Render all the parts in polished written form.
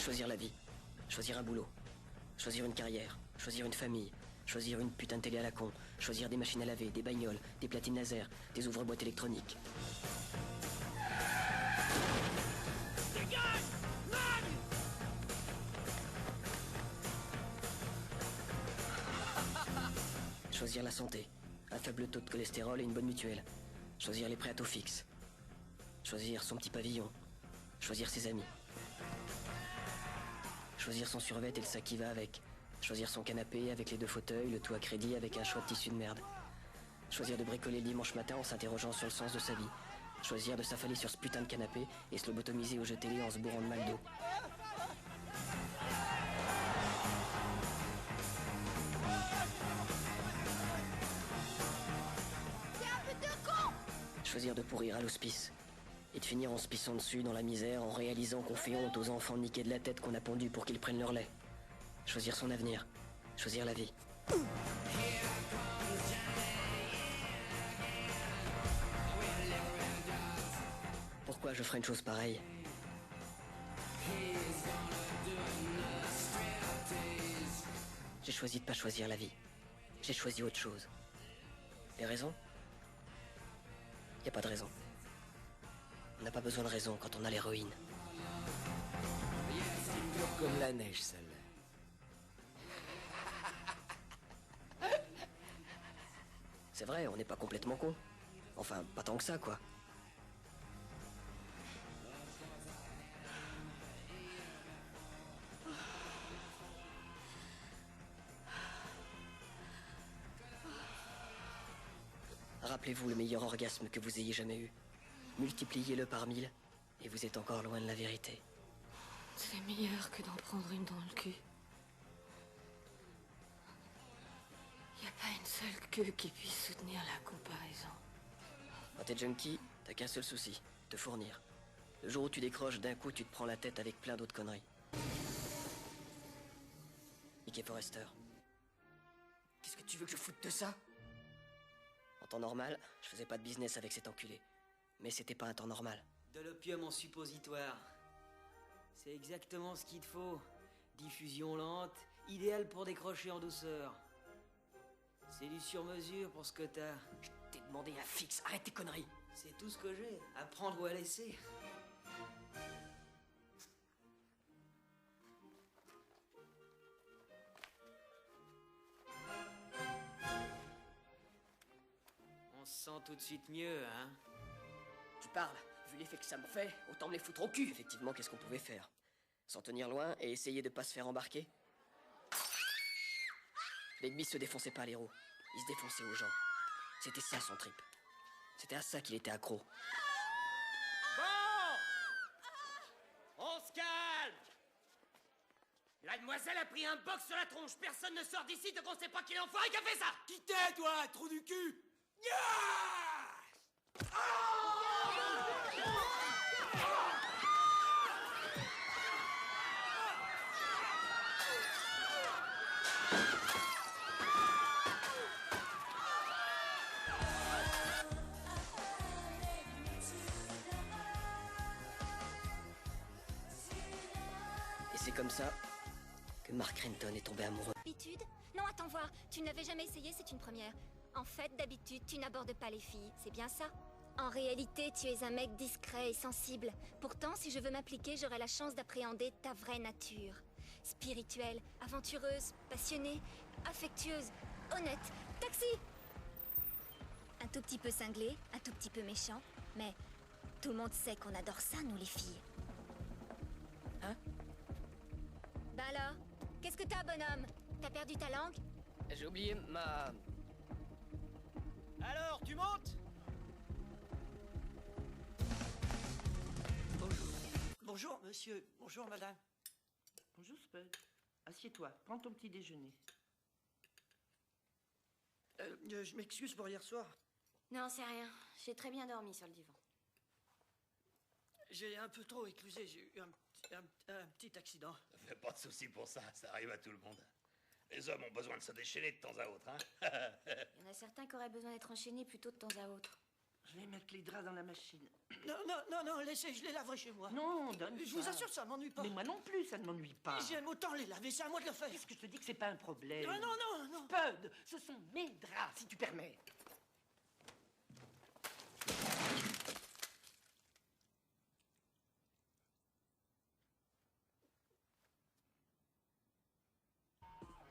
Choisir la vie, choisir un boulot, choisir une carrière, choisir une famille, choisir une putain de télé à la con, choisir des machines à laver, des bagnoles, des platines laser, des ouvre-boîtes électroniques. Dégage, man! Choisir la santé, un faible taux de cholestérol et une bonne mutuelle. Choisir les prêts à taux fixe. Choisir son petit pavillon. Choisir ses amis. Choisir son survêt et le sac qui va avec. Choisir son canapé avec les 2 fauteuils, le tout à crédit avec un choix de tissu de merde. Choisir de bricoler le dimanche matin en s'interrogeant sur le sens de sa vie. Choisir de s'affaler sur ce putain de canapé et se lobotomiser au jeu télé en se bourrant de mal dos. Choisir de pourrir à l'hospice et de finir en se pissant dessus dans la misère en réalisant qu'on fait honte aux enfants niqués de la tête qu'on a pondus pour qu'ils prennent leur lait. Choisir son avenir, choisir la vie. Pourquoi je ferais une chose pareille? J'ai choisi de pas choisir la vie. J'ai choisi autre chose. Les raisons? Y a pas de raison. On n'a pas besoin de raison quand on a l'héroïne. C'est dur comme la neige, celle-là. C'est vrai, on n'est pas complètement con. Enfin, pas tant que ça, quoi. Rappelez-vous le meilleur orgasme que vous ayez jamais eu. Multipliez-le par 1000 et vous êtes encore loin de la vérité. C'est meilleur que d'en prendre une dans le cul. Y a pas une seule queue qui puisse soutenir la comparaison. Quand t'es junkie, t'as qu'un seul souci, te fournir. Le jour où tu décroches, d'un coup tu te prends la tête avec plein d'autres conneries. Mickey Forrester. Qu'est-ce que tu veux que je foute de ça? En temps normal, je faisais pas de business avec cet enculé. Mais c'était pas un temps normal. De l'opium en suppositoire. C'est exactement ce qu'il te faut. Diffusion lente, idéal pour décrocher en douceur. C'est du sur-mesure pour ce que t'as. Je t'ai demandé un fixe, arrête tes conneries. C'est tout ce que j'ai, à prendre ou à laisser. On se sent tout de suite mieux, hein? Tu parles, vu l'effet que ça me fait, autant me les foutre au cul. Effectivement, qu'est-ce qu'on pouvait faire? S'en tenir loin et essayer de pas se faire embarquer? L'ennemi se défonçait pas à l'héros, il se défonçait aux gens. C'était ça son trip. C'était à ça qu'il était accro. Bon! On se calme! La demoiselle a pris un box sur la tronche. Personne ne sort d'ici tant qu'on sait pas qui est l'enfoiré qui a fait ça! Qui t'es, toi, trou du cul? Et c'est comme ça que Mark Renton est tombé amoureux. D'habitude? Non, attends voir. Tu ne l'avais jamais essayé, c'est une première. En fait, d'habitude, tu n'abordes pas les filles. C'est bien ça? En réalité, tu es un mec discret et sensible. Pourtant, si je veux m'impliquer, j'aurai la chance d'appréhender ta vraie nature. Spirituelle, aventureuse, passionnée, affectueuse, honnête. Taxi! Un tout petit peu cinglé, un tout petit peu méchant, mais tout le monde sait qu'on adore ça, nous les filles. Hein? Bah alors, qu'est-ce que t'as, bonhomme? T'as perdu ta langue? J'ai oublié ma... Alors, tu montes? Bonjour. Bonjour, monsieur. Bonjour, madame. Bonjour, Spud. Assieds-toi. Prends ton petit déjeuner. Je m'excuse pour hier soir. Non, c'est rien. J'ai très bien dormi sur le divan. J'ai un peu trop éclusé. J'ai eu un petit accident. Fais pas de soucis pour ça, ça arrive à tout le monde. Les hommes ont besoin de se déchaîner de temps à autre, hein. Il y en a certains qui auraient besoin d'être enchaînés plutôt de temps à autre. Je vais mettre les draps dans la machine. Non, laissez, je les laverai chez moi. Non, donne Je vous assure, ça m'ennuie pas. Mais moi non plus, ça ne m'ennuie pas. J'aime autant les laver, c'est à moi de le faire. Qu'est-ce que je te dis que c'est pas un problème? Non. Spud, ce sont mes draps, si tu permets.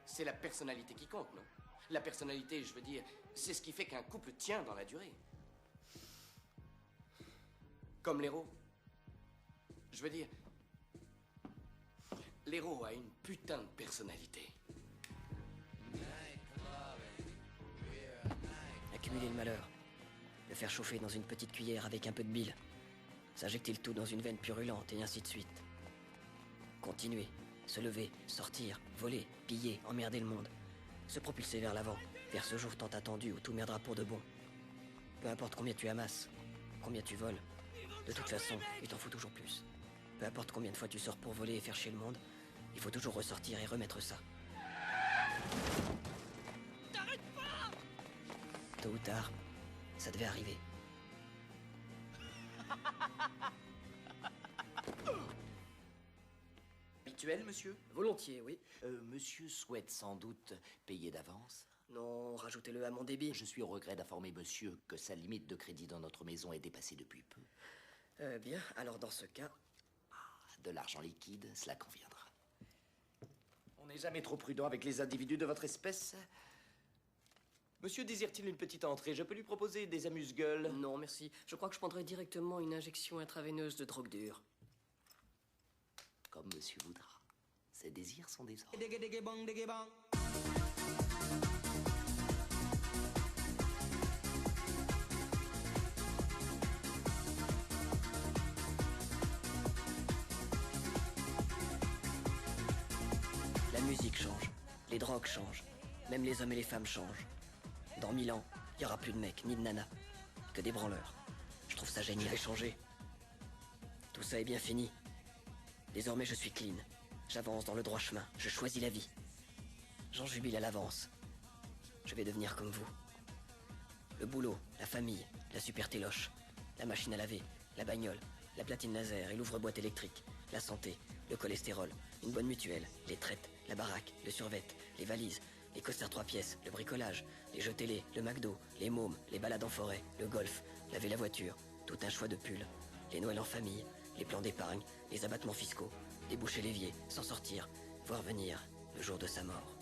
C'est la personnalité qui compte, non? La personnalité, je veux dire, c'est ce qui fait qu'un couple tient dans la durée. Comme l'héros. Je veux dire, l'héros a une putain de personnalité. Accumuler le malheur. Le faire chauffer dans une petite cuillère avec un peu de bile. S'injecter le tout dans une veine purulente et ainsi de suite. Continuer. Se lever, sortir, voler, piller, emmerder le monde. Se propulser vers l'avant, vers ce jour tant attendu où tout merdera pour de bon. Peu importe combien tu amasses, combien tu voles, de toute façon, il t'en faut toujours plus. Peu importe combien de fois tu sors pour voler et faire chier le monde, il faut toujours ressortir et remettre ça. T'arrêtes pas! Tôt ou tard, ça devait arriver. Habituel, monsieur? Volontiers, oui. Monsieur souhaite sans doute payer d'avance. Non, rajoutez-le à mon débit. Je suis au regret d'informer monsieur que sa limite de crédit dans notre maison est dépassée depuis peu. Bien, alors dans ce cas... De l'argent liquide, cela conviendra. On n'est jamais trop prudent avec les individus de votre espèce. Monsieur désire-t-il une petite entrée? Je peux lui proposer des amuse-gueules. Non, merci. Je crois que je prendrai directement une injection intraveineuse de drogue dure. Comme monsieur voudra. Ses désirs sont des ordres. La musique change, les drogues changent, même les hommes et les femmes changent. Dans 1000 ans, il n'y aura plus de mecs, ni de nanas, que des branleurs. Je trouve ça génial. Je vais changer. Tout ça est bien fini. Désormais, je suis clean. J'avance dans le droit chemin, je choisis la vie. J'en jubile à l'avance. Je vais devenir comme vous. Le boulot, la famille, la super téloche, la machine à laver, la bagnole, la platine laser et l'ouvre-boîte électrique, la santé, le cholestérol, une bonne mutuelle, les traites, la baraque, le survêt, les valises, les costards 3 pièces, le bricolage, les jeux télé, le McDo, les mômes, les balades en forêt, le golf, laver la voiture, tout un choix de pulls, les Noëls en famille, les plans d'épargne, les abattements fiscaux, déboucher l'évier, s'en sortir, voir venir le jour de sa mort.